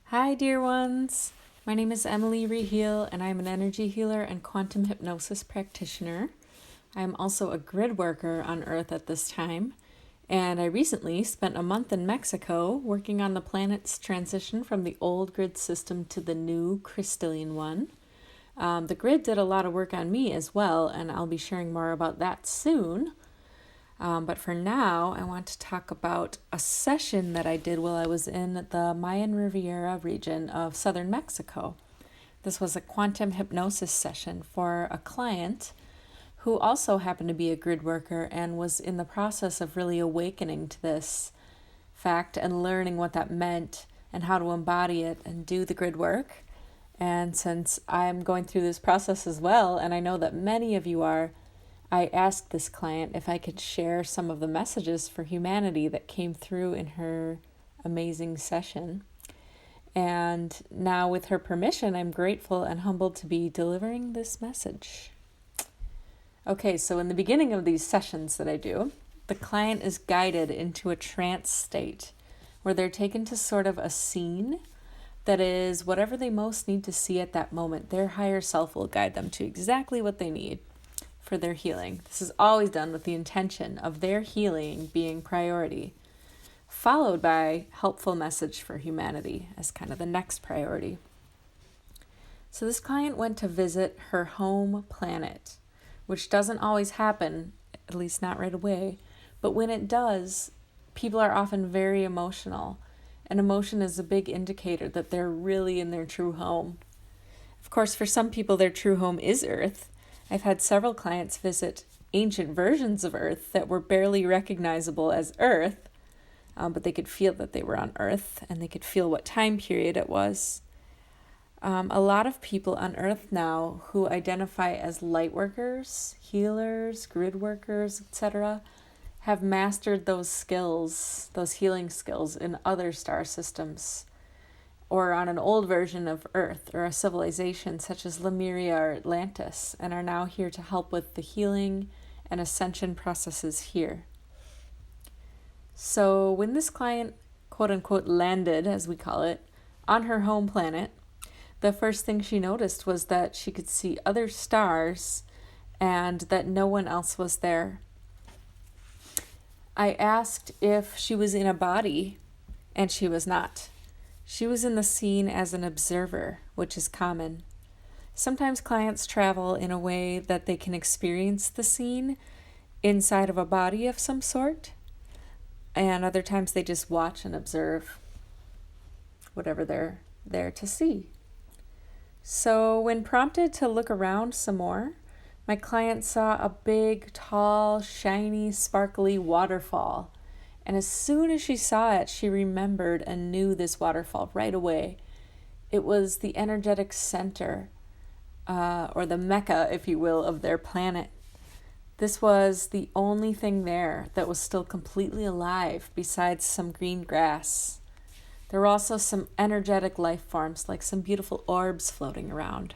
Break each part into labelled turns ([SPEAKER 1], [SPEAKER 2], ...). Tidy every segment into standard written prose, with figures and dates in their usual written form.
[SPEAKER 1] Hi, dear ones. My name is Emily Reheal, and I'm an energy healer and quantum hypnosis practitioner. I'm also a grid worker on Earth at this time, and I recently spent a month in Mexico working on the planet's transition from the old grid system to the new crystalline one. The grid did a lot of work on me as well, and I'll be sharing more about that soon. But for now, I want to talk about a session that I did while I was in the Mayan Riviera region of southern Mexico. This was a quantum hypnosis session for a client who also happened to be a grid worker and was in the process of really awakening to this fact and learning what that meant and how to embody it and do the grid work. And since I'm going through this process as well, and I know that many of you are, I asked this client if I could share some of the messages for humanity that came through in her amazing session. And now, with her permission, I'm grateful and humbled to be delivering this message. Okay, so in the beginning of these sessions that I do, the client is guided into a trance state where they're taken to sort of a scene that is whatever they most need to see at that moment. Their higher self will guide them to exactly what they need for their healing. This is always done with the intention of their healing being priority, followed by helpful message for humanity as kind of the next priority. So this client went to visit her home planet, which doesn't always happen, at least not right away, but when it does, people are often very emotional, and emotion is a big indicator that they're really in their true home. Of course, for some people, their true home is Earth. I've had several clients visit ancient versions of Earth that were barely recognizable as Earth, but they could feel that they were on Earth, and they could feel what time period it was. A lot of people on Earth now who identify as light workers, healers, grid workers, etc., have mastered those skills, those healing skills in other star systems, or on an old version of Earth or a civilization such as Lemuria or Atlantis, and are now here to help with the healing and ascension processes here. So when this client, quote unquote, landed, as we call it, on her home planet, the first thing she noticed was that she could see other stars and that no one else was there. I asked if she was in a body, and she was not. She was in the scene as an observer, which is common. Sometimes clients travel in a way that they can experience the scene inside of a body of some sort, and other times they just watch and observe whatever they're there to see. So when prompted to look around some more, my client saw a big, tall, shiny, sparkly waterfall. And as soon as she saw it, she remembered and knew this waterfall right away. It was the energetic center, or the mecca, if you will, of their planet. This was the only thing there that was still completely alive besides some green grass. There were also some energetic life forms, like some beautiful orbs floating around.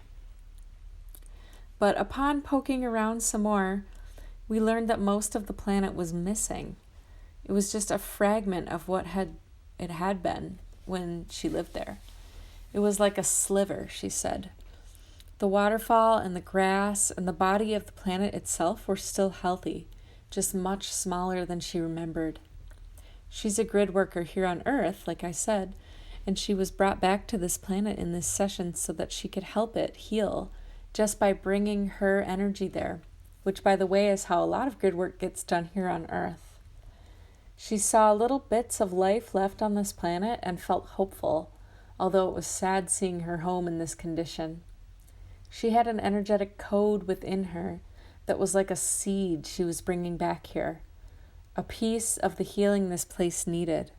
[SPEAKER 1] But upon poking around some more, we learned that most of the planet was missing. It was just a fragment of what it had been when she lived there. It was like a sliver, she said. The waterfall and the grass and the body of the planet itself were still healthy, just much smaller than she remembered. She's a grid worker here on Earth, like I said, and she was brought back to this planet in this session so that she could help it heal just by bringing her energy there, which, by the way, is how a lot of grid work gets done here on Earth. She saw little bits of life left on this planet and felt hopeful, although it was sad seeing her home in this condition. She had an energetic code within her that was like a seed she was bringing back here, a piece of the healing this place needed.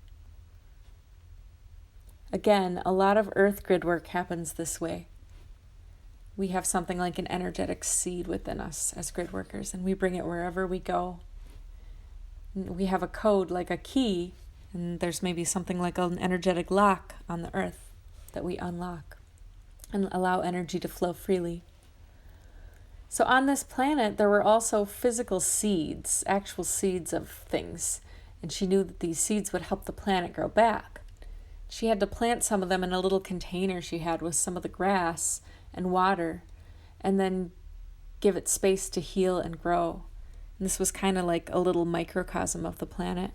[SPEAKER 1] Again, a lot of Earth grid work happens this way. We have something like an energetic seed within us as grid workers, and we bring it wherever we go. We have a code like a key, and there's maybe something like an energetic lock on the Earth that we unlock and allow energy to flow freely. So on this planet, there were also physical seeds, actual seeds of things, and she knew that these seeds would help the planet grow back. She had to plant some of them in a little container she had with some of the grass and water, and then give it space to heal and grow. And this was kind of like a little microcosm of the planet.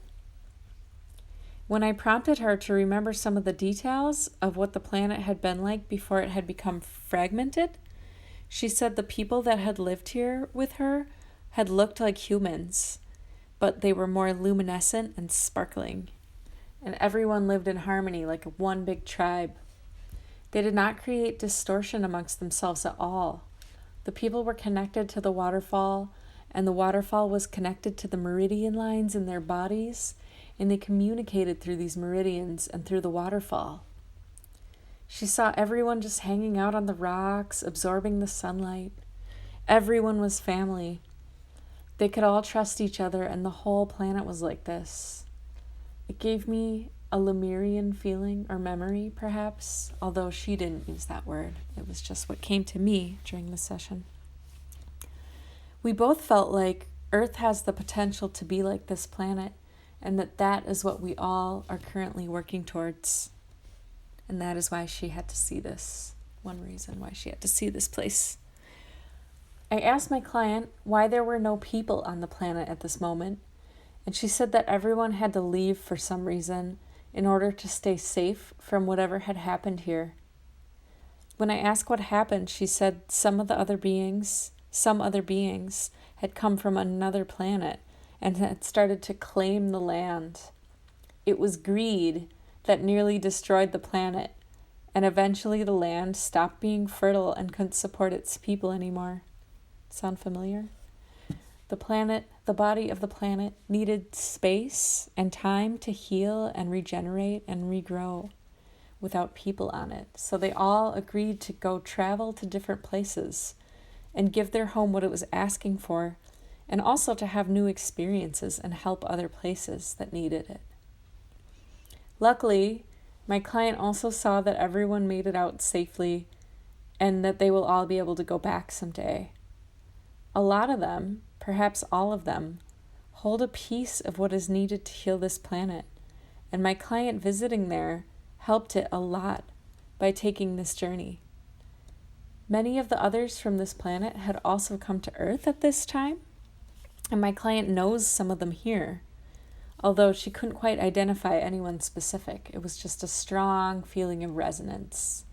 [SPEAKER 1] When I prompted her to remember some of the details of what the planet had been like before it had become fragmented, she said the people that had lived here with her had looked like humans, but they were more luminescent and sparkling. And everyone lived in harmony like one big tribe. They did not create distortion amongst themselves at all. The people were connected to the waterfall, and the waterfall was connected to the meridian lines in their bodies, and they communicated through these meridians and through the waterfall. She saw everyone just hanging out on the rocks, absorbing the sunlight. Everyone was family. They could all trust each other, and the whole planet was like this. It gave me a Lemurian feeling or memory, perhaps, although she didn't use that word. It was just what came to me during the session. We both felt like Earth has the potential to be like this planet, and that is what we all are currently working towards. And that is why she had to see this. One reason why she had to see this place. I asked my client why there were no people on the planet at this moment, and she said that everyone had to leave for some reason in order to stay safe from whatever had happened here. When I asked what happened, she said some other beings had come from another planet and had started to claim the land. It was greed that nearly destroyed the planet, and eventually the land stopped being fertile and couldn't support its people anymore. Sound familiar? The body of the planet needed space and time to heal and regenerate and regrow without people on it. So they all agreed to go travel to different places and give their home what it was asking for, and also to have new experiences and help other places that needed it. Luckily, my client also saw that everyone made it out safely and that they will all be able to go back someday. A lot of them, perhaps all of them, hold a piece of what is needed to heal this planet, and my client visiting there helped it a lot by taking this journey. Many of the others from this planet had also come to Earth at this time, and my client knows some of them here, although she couldn't quite identify anyone specific. It was just a strong feeling of resonance.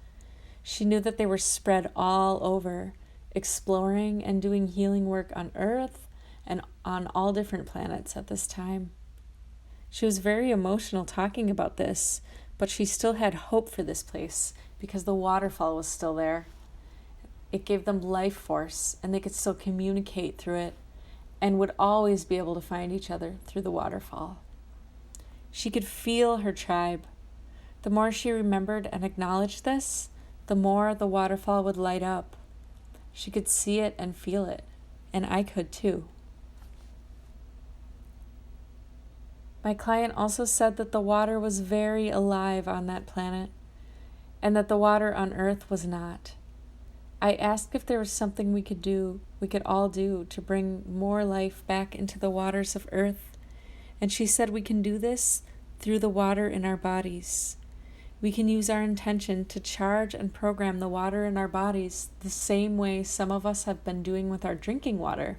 [SPEAKER 1] She knew that they were spread all over, exploring and doing healing work on Earth and on all different planets at this time. She was very emotional talking about this, but she still had hope for this place because the waterfall was still there. It gave them life force, and they could still communicate through it and would always be able to find each other through the waterfall. She could feel her tribe. The more she remembered and acknowledged this, the more the waterfall would light up. She could see it and feel it, and I could too. My client also said that the water was very alive on that planet, and that the water on Earth was not. I asked if there was something we could all do to bring more life back into the waters of Earth, and she said we can do this through the water in our bodies. We can use our intention to charge and program the water in our bodies the same way some of us have been doing with our drinking water.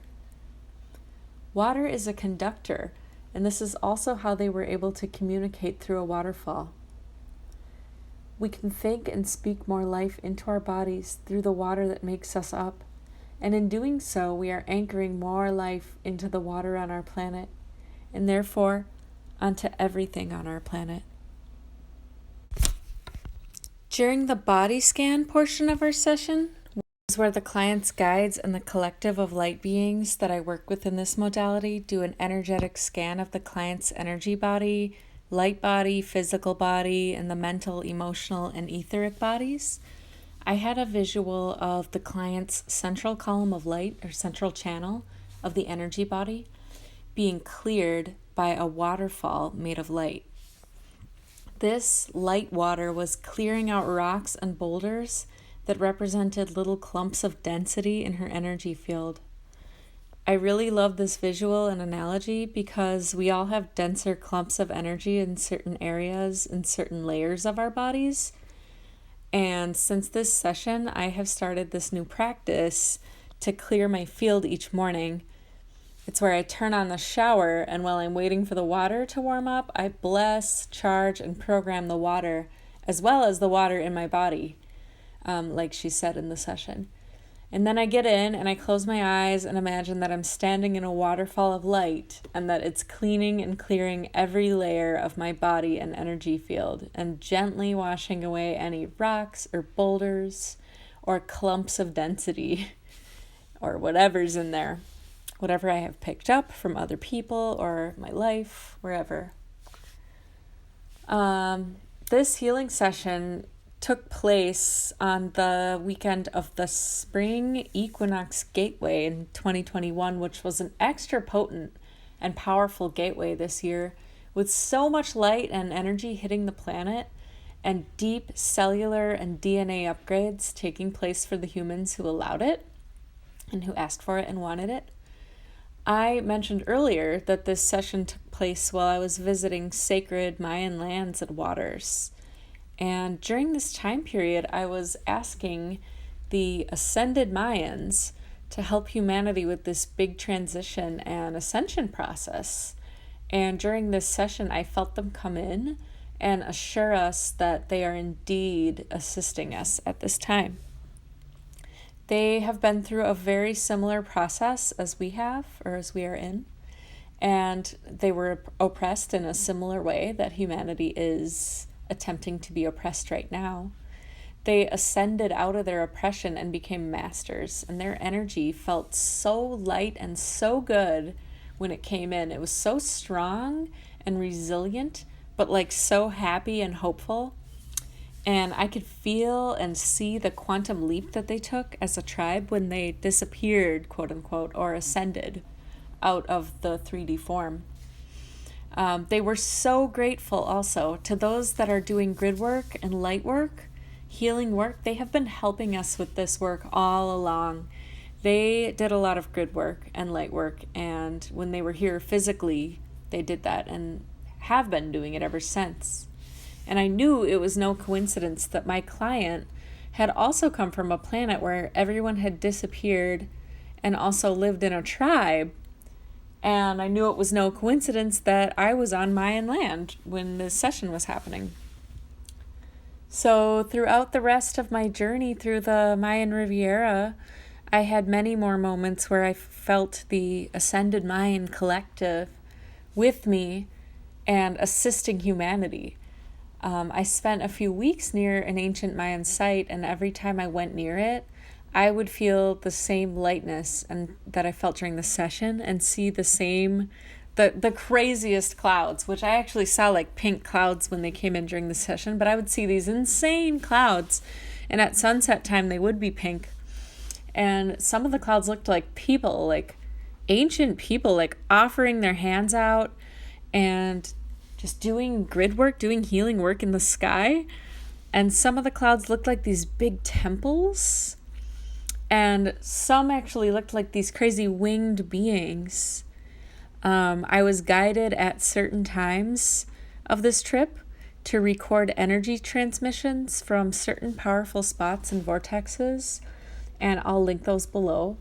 [SPEAKER 1] Water is a conductor, and this is also how they were able to communicate through a waterfall. We can think and speak more life into our bodies through the water that makes us up, and in doing so, we are anchoring more life into the water on our planet, and therefore onto everything on our planet. During the body scan portion of our session is where the client's guides and the collective of light beings that I work with in this modality do an energetic scan of the client's energy body, light body, physical body, and the mental, emotional, and etheric bodies. I had a visual of the client's central column of light, or central channel of the energy body, being cleared by a waterfall made of light. This light water was clearing out rocks and boulders that represented little clumps of density in her energy field. I really love this visual and analogy because we all have denser clumps of energy in certain areas and certain layers of our bodies. And since this session, I have started this new practice to clear my field each morning. It's where I turn on the shower, and while I'm waiting for the water to warm up, I bless, charge, and program the water, as well as the water in my body, like she said in the session. And then I get in and I close my eyes and imagine that I'm standing in a waterfall of light and that it's cleaning and clearing every layer of my body and energy field and gently washing away any rocks or boulders or clumps of density or whatever's in there, whatever I have picked up from other people or my life, wherever. This healing session took place on the weekend of the spring equinox gateway in 2021, which was an extra potent and powerful gateway this year, with so much light and energy hitting the planet and deep cellular and DNA upgrades taking place for the humans who allowed it and who asked for it and wanted it. I mentioned earlier that this session took place while I was visiting sacred Mayan lands and waters. And during this time period, I was asking the ascended Mayans to help humanity with this big transition and ascension process. And during this session, I felt them come in and assure us that they are indeed assisting us at this time. They have been through a very similar process as we have, or as we are in, and they were oppressed in a similar way that humanity is attempting to be oppressed right now. They ascended out of their oppression and became masters, and their energy felt so light and so good when it came in. It was so strong and resilient, but like so happy and hopeful. And I could feel and see the quantum leap that they took as a tribe when they disappeared, quote unquote, or ascended out of the 3D form. They were so grateful also to those that are doing grid work and light work, healing work. They have been helping us with this work all along. They did a lot of grid work and light work, and when they were here physically, they did that and have been doing it ever since. And I knew it was no coincidence that my client had also come from a planet where everyone had disappeared and also lived in a tribe. And I knew it was no coincidence that I was on Mayan land when this session was happening. So throughout the rest of my journey through the Mayan Riviera, I had many more moments where I felt the ascended Mayan collective with me and assisting humanity. I spent a few weeks near an ancient Mayan site, and every time I went near it, I would feel the same lightness and that I felt during the session and see the craziest clouds, which I actually saw like pink clouds when they came in during the session, but I would see these insane clouds, and at sunset time they would be pink. And some of the clouds looked like people, like ancient people, like offering their hands out and just doing grid work, doing healing work in the sky. And some of the clouds looked like these big temples. And some actually looked like these crazy winged beings. I was guided at certain times of this trip to record energy transmissions from certain powerful spots and vortexes. And I'll link those below.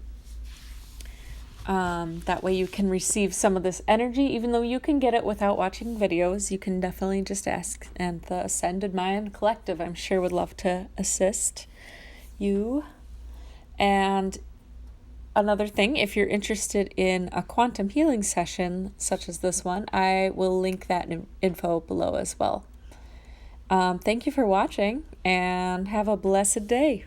[SPEAKER 1] That way you can receive some of this energy, even though you can get it without watching videos. You can definitely just ask, and the Ascended Mayan Collective, I'm sure, would love to assist you. And another thing, if you're interested in a quantum healing session such as this one, I will link that info below as well. Thank you for watching, and have a blessed day.